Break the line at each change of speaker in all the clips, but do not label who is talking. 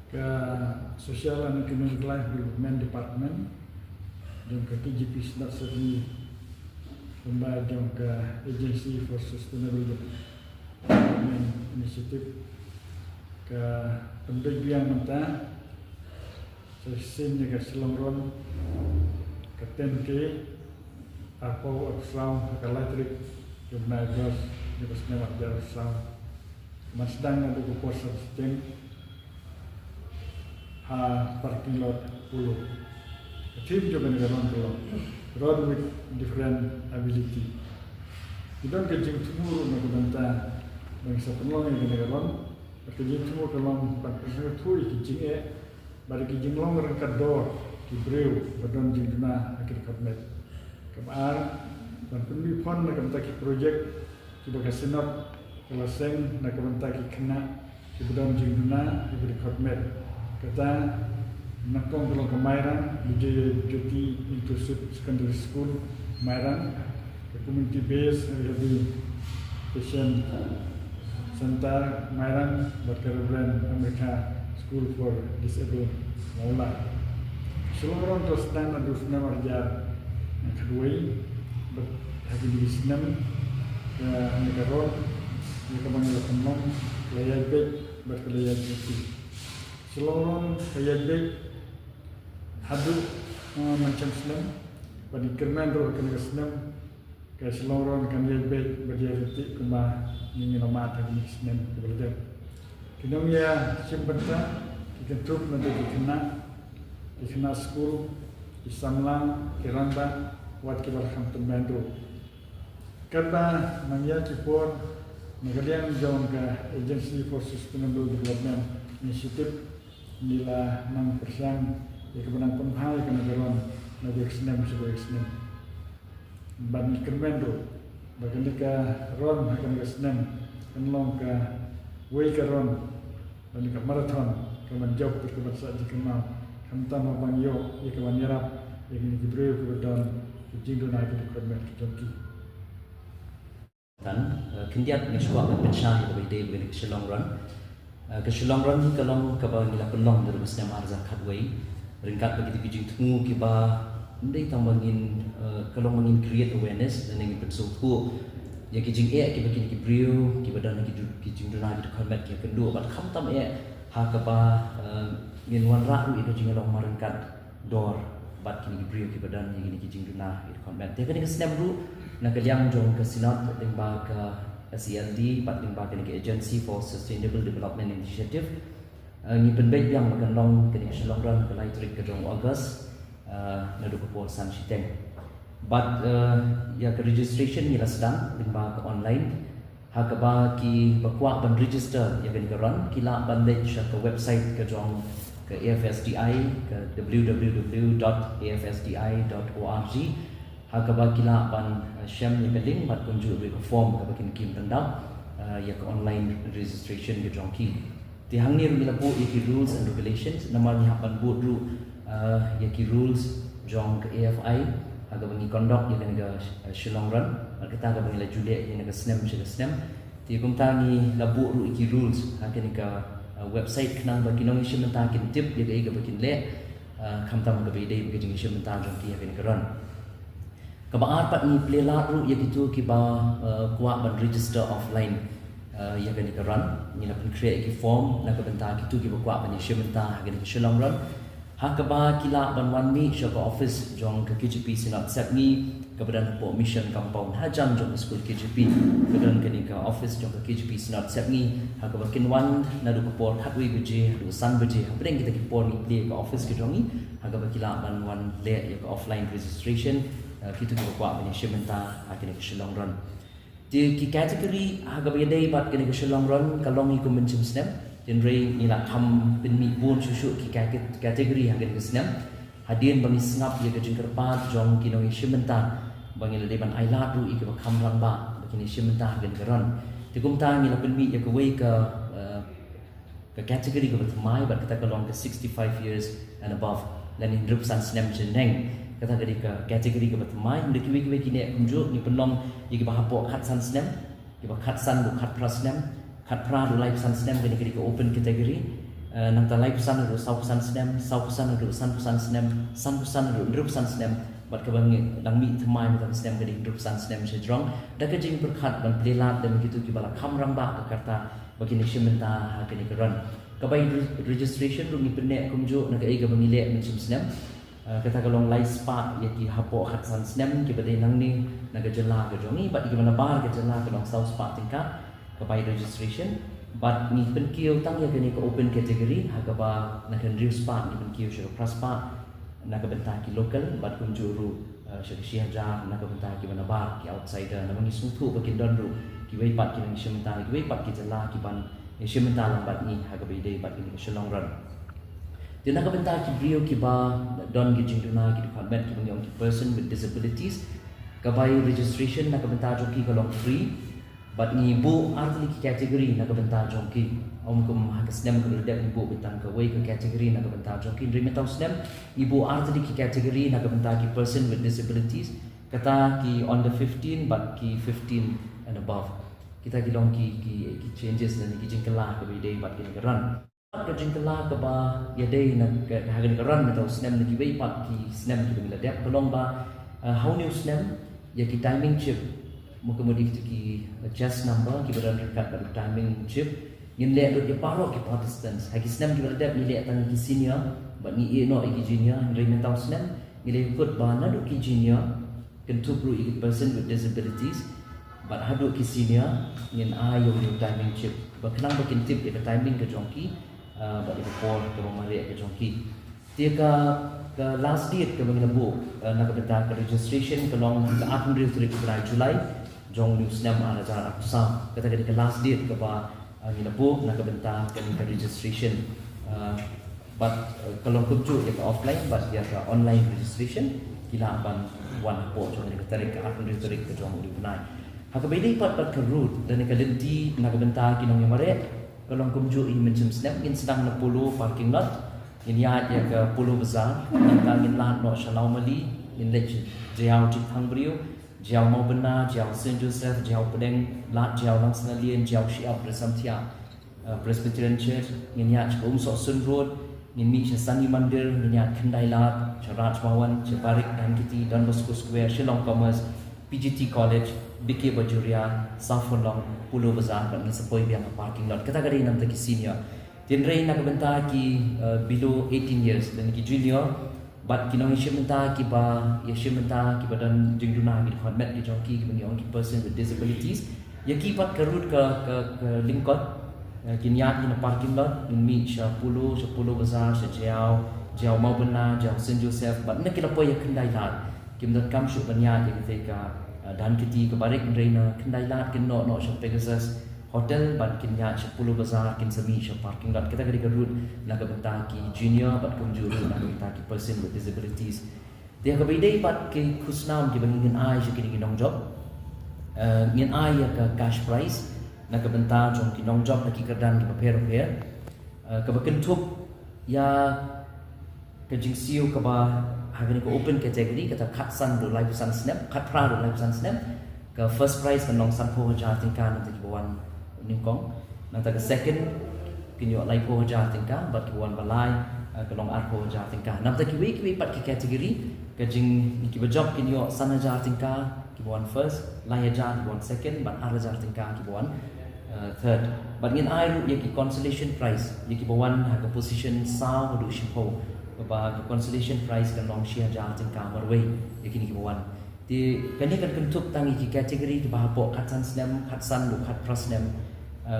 ke Social and Economic Life Development Department dan ke KJP Synod Sepngi pembagian ke Agency for Sustainable Development Initiative ke pembagian mentah sesinya ke Selongron ke TNK atau Aksau ke Elektrik jumlah gas di Pesnewat Jarusau Masdang ada kuasa sistem parking lot 10 tim juga negara road with different ability kita kerja semua nak banta bangsa Pynlong yang negara kerja semua kalau pasal tu kerja bagi kerja long rangkat door di breu badon jingna akhir kabnet kebar dan Pynmih pon nak banta ki projek di bagai Synod kalau seng nak banta ki kena di badon jingna di kabnet kata nakong kalau kemahiran di Joti Inclusive Secondary School Kemahiran ke community base rehabilitation center Kemahiran buat keruburan Amerika School for Disabled Maula seluruh orang terus dan ada senam arjar yang kedua habis di senam ke negara yang kebanyakan Pynlong layar baik buat layar Joti seluruh kaya baik hadu macam Islam pada kerman roh kena Islam kaya seluruh kaya baik bagi retik kemah ingin nama tadi Islam keberadaan kena ya sempenta kita terus nanti dikena skul di Samlang Kyrpang buat keberkam temandu kata namanya cipon negara jauh ke Agency for Sustainable Development Initiative nilai 6% ya kebenaran penghal ke negara negara Senam sebagai Senam bagi kermendo bagi negara ron akan negara Senam Pynlong ke way ke ron bagi ke marathon ke menjauh ke bahasa dikenal kamta mabang yo ya ke wanirap ya ke Jibril ke dan jindu naik ke kermen ke Jongki
dan kendiat ni suka berpencar ke ide bagi Selongron ke Selongron kalau ke bagi Pynlong dari Muslim Arza Kadway ringkat bagi dijing temu kiba ndai tambangin kalau mengin create awareness dan ingin bersuku ya kijing kiba kini kibriu kiba dan kijing dona di combat yang kedua bat kham tam ha kaba ngin wan ra ru kijing long marengkat door bat kini kibriu kiba dan ingin kijing dona di combat dia kini kesnam ru nak kaliang jong ke Synod limba ke SELD bat limba kini ke Agency for Sustainable Development Initiative ni penbaik yang makan long kini Selongron ke Elektrik ke jong Ogos nadu ke San Shiteng but ya ke registration ni lah sedang limba ke online ha ke ba ki bakwa ban register ya kini ke run kila ban link ke website ke jong ke AFSDI ke www.afsdi.org ha ke ba kila ban share ni ke link bat kunju ke form ke bakin kim tendang ya ke online registration ke jong ki ti hang ni bila bu iki rules and regulations namanya hapan bu ru ya ki rules jong ke AFI aga bangi conduct ya ke Selongron kita aga bangi la Juliet ya ke Senam ti kum tangi la bu ru iki rules ha ke website kenang bagi Indonesia mentang kin tip ya ke bakin le kam tam ke bidai bagi Indonesia mentang jong ki ya ke ron kebaat pat ni plela ru ya gitu ki ba kuat ban register offline ya kan ke run ni nak create ki form nak bentar gitu ki buat banyak sementara kan ke Selongron ha ke ba kila ban wan mi ke office jong ke KJP Synod Sepngi ke badan pok mission compound hajan jong Skul KJP ke dan ke office jong ke KJP Synod Sepngi ha ke bakin wan nadu ke port hatwi beje du san beje apa kita ki port ni play ke office ke jong ni ha ke kila ban wan le ya ke offline registration kita ki buat banyak sementara akan ke Selongron di kategori harga bedai bat kena ke Selongron kalau ngikut mencem Senam dan rei ni nak ham Pynmih pun susuk ki kategori harga ke Senam hadian bagi sengap ya ke Kyrpang jong kino sementara bagi leban ailat ru ik bakam ramba bagi sementara harga ke ron ti kum ta ni la Pynmih ya ke wei ke kategori ke bertemai bat kita kalau ke 65 years and above dan in representan Senam jeneng kata dari ke kategori ke bertemai mula kiwi kini kunjuk ni Pynlong yang bahapok khat san Senam ki khat san bu khat pra Senam khat pra du live san Senam kini ke open kategori nang talai pesan ru sau pesan ru san pesan ru ndru pesan snem bat ka bangi dang mi thmai mi tam snem gadi ndru pesan snem se jrong da ka jing berkhat ban plelat dan begitu ki bala kham rang ba ka karta bagi ni shimenta ha kini karon ka bai registration ru ni pene kumjo na ka ai ka bangi le min snem kata kalong lai spa ya ki hapo khat san snem ki badai nang ni na ka jela ka jongi bat ki mana bar ka jela ka dong sau spa tingka ka bai registration but ni penkio tang ya kini ke open category ha ka ba na kan real spa ni penkio shiro praspa na ka benta ki local but kun juru shiro shihaja na ka benta ki mana bar ki outsider na mangi sungthu ba kin don ru ki wei pat ki nang shimta ki wei pat ki jela ki ban shimta lang bat ni ha ka bei dei bat ni ka shalong ran dia nak benta ki brio ki ba don ki jingduna ki department ki bangi ki person with disabilities ka bai registration nak benta jo ki kalong free but ni bu artli ki category nak benta jo ki om kum ha snem ko dek ni bu bentang ka wei ka category nak benta jo ki ri metau snem ibu artli ki category nak benta ki person with disabilities kata ki on the 15 but ki 15 and above kita ki long ki changes dan ki jingkala ka bei dei but ki run ka jingkala ka ba ya dei na hagen ka run metau snem ni wei pat ki snem ki bila dek tolong ba how new snem ya ki timing chip mo kemudian ki adjust number ki beran rekat pada timing chip ngin le do ki paro ki participants ha ki snem ki bila dek ni le tang ki senior ba ni e no ki junior ni metau snem ni le put ba na do ki junior can to pro i person with disabilities but hadu ki senior ngin ayo ni timing chip ba kenang ba kin tip ka timing ka jongki ba di por ke mari ke jongki dia ka last date ke bagi lebu nak beta ke registration ke long ke 8 Julai jong new snem ana jar aku sam kata ke last date ke ba ni lebu nak beta ke registration but kalau kuju ya ke offline but dia ke online registration kila ban one po jong ni tarik ke 8 tarik ke jong di bunai ha ke bedi pat ke root dan ke lenti nak beta ki nong mare kalau kumju in mencem snap in sedang 10 parking lot in yard ya ke Pulau Besar nang in lat no shalau mali in lech jiao ji thang brio jiao mau bena jiao Saint Joseph jiao pedeng lat jiao lang senalian jiao shiap bersam tia Presbyterian Church in yard so sun road in mi sani mandir in yard kendai lat charaj bawan ceparik dan kiti Don Bosco Square Shillong Commerce PGT College BK Bajuria Safolong Pulau Besar dan sepoi biang parking lot kata kadai nam taki senior tin rei nak benta ki below 18 years dan ki junior but ki nong shimenta ki ba ya shimenta ki badan jingduna ki department ki jongki ki bani on ki person with disabilities ya ki pat karut ke lingkot ki niat in parking lot in mi sha Pulau Besar sha jiao mau bena jiao Saint Joseph but nak kita poi ya kendai lat ki mdot kam shu banya ki ketika dan kiti ke barik reina kendai lat kin no sha Pegasus hotel ban kin ya Pulau Besar kin semi sha parking lot kita kadi route nak benta ki junior bat kunju nak benta ki person with disabilities dia ke bidai bat ki khusnam ki bangin ai sha kini nong job ngin ai ya ke cash prize nak benta jong ki nong job ki kerdan ki paper ke bakin tup ya ke jingsiu ke ba hagen ko open category kata khat san do live san snap khat pra do live san snap ke first prize kan nong san pho jar tingkan nanti bawan ningkong nanti ke second kinyo live pho jar tingka bat ki bawan balai ke long ar pho jar tingka nanti ki we pat ki category ke jing ki ba job kinyo san jar tingka ki bawan first lai jar bawan second bat ar jar tingka ki bawan third but ngin ai ya ki consolation prize ya ki bawan ha ke position sao do shimpo ba consolation prize kan long share jar tingka marway yakini ki bawan ti kani kan kentup tangi ki category ki bahapo khatsan snem khatsan lu khat prasnem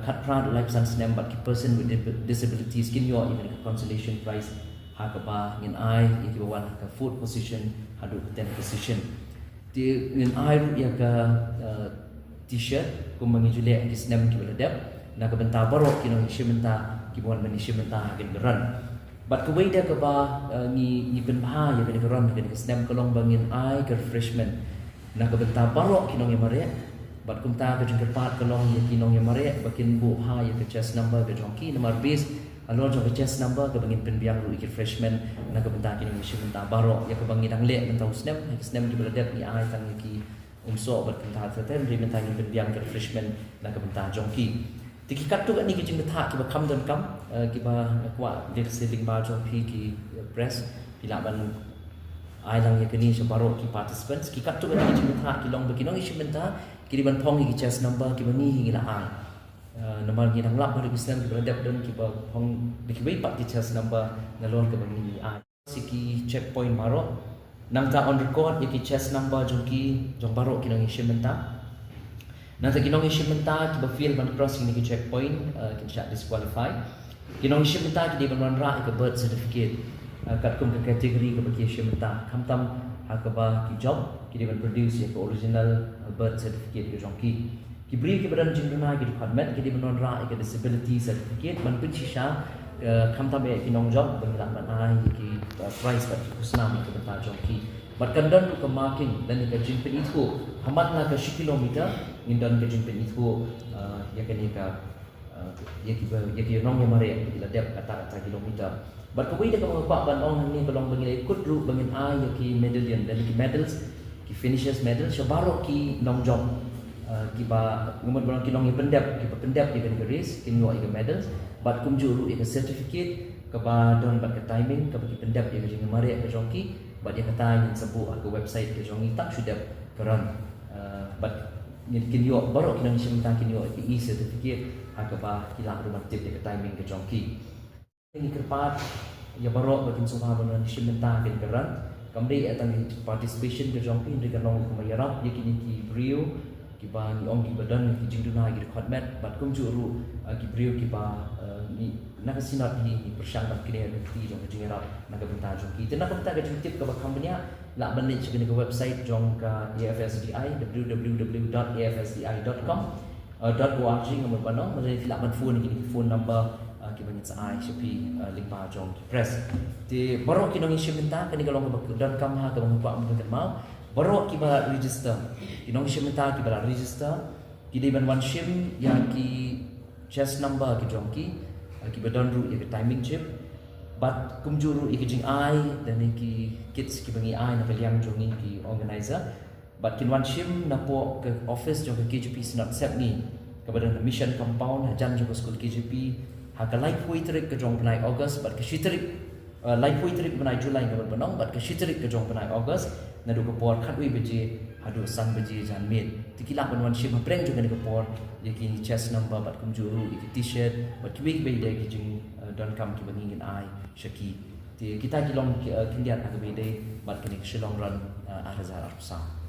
khat prad life san snem but ki person with disabilities kin yo even consolation prize ha ka ba ngin ai ki bawan ka fourth position hadu 10th position ti ngin ai ya ka t-shirt ko mangi jule ki snem ki beladap na ka benta barok ki no shimenta ki bawan mani shimenta hagen geran but kawai dia ke ba ni penbah ya kena keron kena snem kolong bangin ai ke refreshment nak ke benta barok kinong yang mare but kumta ke jengkepat kolong ya kinong yang mare bakin bu ha ya ke chest number ke jongki nomor base alor jong ke chest number ke bangin penbiang ru refreshment nak ke benta kinong isi benta barok ya ke bangin ang le benta snem di beladet ni ai tang ki umso bat benta terten ri benta ni penbiang ke refreshment nak ke benta jongki tiki kat tu ni ke jeng betha ki ba kam don kam kiba kwa dik seling ba jong pi ki press pila ban ai lang ye kini sebaro ki participants ki kat tu ban ki chimta ki long bekinong ishimenta ki ban phong ki chess number ki bani hi la ai number ki dang lap hari Islam ki dap dan ki ba phong ki bai pat ki chess number nalon ke bani ai siki checkpoint maro namta on record ye ki chess number jong ki jong baro ki nang ishimenta nanti kinong ishimenta ki ba field ban crossing ni ki checkpoint ki chat disqualify kinong ishimenta ki di ban ra ke birth certificate kat kum ke kategori ke bagi ishimenta kamtam hakaba ki job ki di ban produce ye original birth certificate ke jongki ki bri ki badan jingduna ki department ki di ban ra ke disability certificate ban pun shisha kamtam ye kinong job ban la ban ai ki price kat kusnam ke bata jongki bat kandan ke marking dan ke jingpen itu hamat na ke kilometer indan ke jingpen itu ya ke ni ka ya ki nong mare la dep kata kilometer but kawai dia kamu pak ban ong ni belong bangin ikut ru bangin ai ya ki medallion dan ki medals ki finishes medal shabaro ki long job ki ba ngumot belong ki long pendap ki kan race ki ngoi ki medals but kum ju ru ki certificate ke ba don bat ke timing ke ki pendap ya ki Jingmareh ke jongki but dia kata yang sebu ke website ke jongi tak sudah keran but kin yo baro ki nang simta kin yo ki certificate hakaba kilang rumah tip ke timing ke jongki ini kerpat ya baro bakin suha banan simta kin keran kamri atang participation ke jongki de kan long kumayarap ye kini ki brio ki ba ni ong ki badan ki jingduna ki khotmet bat kum juru ki brio ki ba ni nak Synod ni persangkat kini ada ti jong Jingmareh nak bentar jongki tena ko ta ke tip ke company la manage ke website jong ka AFSDI www.afsdi.com .org ngam panong mari la ban phone ni phone number ki banyak sai shopee link ba jong press ti baro ki nong ishimenta kani kalong ba dan kam ha ka ba mun kan mau baro ki ba register ki nong ishimenta ki ba register ki de ban wan shim ya ki chest number ki jong ki badan ru ya timing chip but kumjuru ikijing ai dan ki kids ki bangi ai na kaliang jongi ki organizer but kin wan shim na po ke office jong ke KJP Synod Sepngi ke badan mission compound hajan jong Skul KJP ha ka light poetry ke jong penai August but ke shitrik light poetry penai Julai ke banong but ke shitrik ke jong penai August na do ke por khatwi beje hadu san beje jan mit tikila ban wan shim preng jong ke por yaki chest number but kumjuru iki t-shirt but week by day kijing don kam ki bangin ai shaki ti kita kilong kindiat aga by day but kini shilong run 1000 arsa